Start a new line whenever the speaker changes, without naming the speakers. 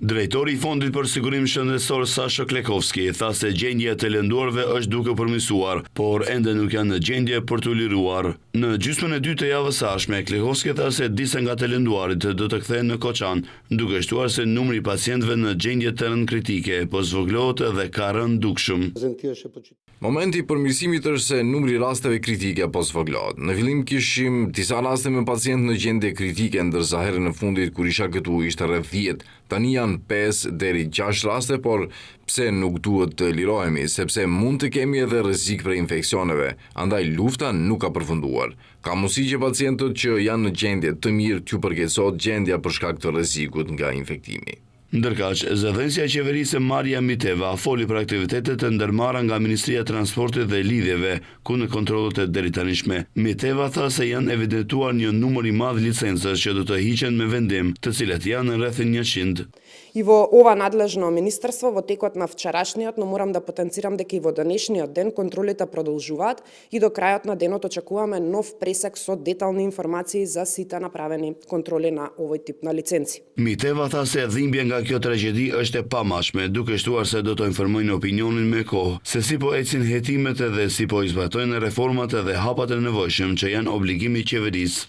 Drejtori i Fondit për Sigurim Shëndetësor Sasha Klekovski tha se gjendja e të lënduarve është duke përmirësuar, por ende nuk janë në gjendje për të liruar. Në gjysmën e dytë të javës së ardhshme, Klekovski tha se disa nga të lënduarit do të kthehen në Koçan, duke shtuar se numri i pacientëve në gjendje të rënd kritike po zvogëlohet dhe ka rënë dukshëm.
Momenti i përmirësimit është se numri i rasteve kritike po zvogëlohet. Në fillim kishim disa raste me pacientë në gjendje kritike, ndërsa herën e fundit kur isha këtu ishte rreth 10. Tani janë 5 deri 6 raste, por pse nuk duhet të lirohemi, sepse mund të kemi edhe rrezik për infeksioneve, andaj lufta nuk ka përfunduar. Ka mundësi që pacientët që janë në gjendje të mirë t'ju përkeqësohet gjendja për shkak të rrezikut nga infektimi.
Ndërkaq, zëdhënësja e qeverisë Marja Miteva foli për aktivitetet të ndërmarra nga Ministria e Transportit dhe Lidhjeve, ku në kontrollet e deritanishme. Miteva tha se janë evidentuar një numër i madh licencësh që do të hiqen me vendim, të cilat janë rreth 100.
И во ова надлежно министерство во текот на вчерашниот, но морам да потенцирам дека и во денешниот ден контролите продолжуваат и до крајот на денот очекуваме нов пресек со детални информации за сите направени контроли на овој тип на лиценци.
Miteva tha se dhimbja nga kjo tragjedi është e pamashme, duke shtuar se do të informojnë opinionin me kohë, se si po ecin hetimet dhe si po i zbatojnë reformat dhe hapat e nevojshëm që janë obligimi i qeverisë.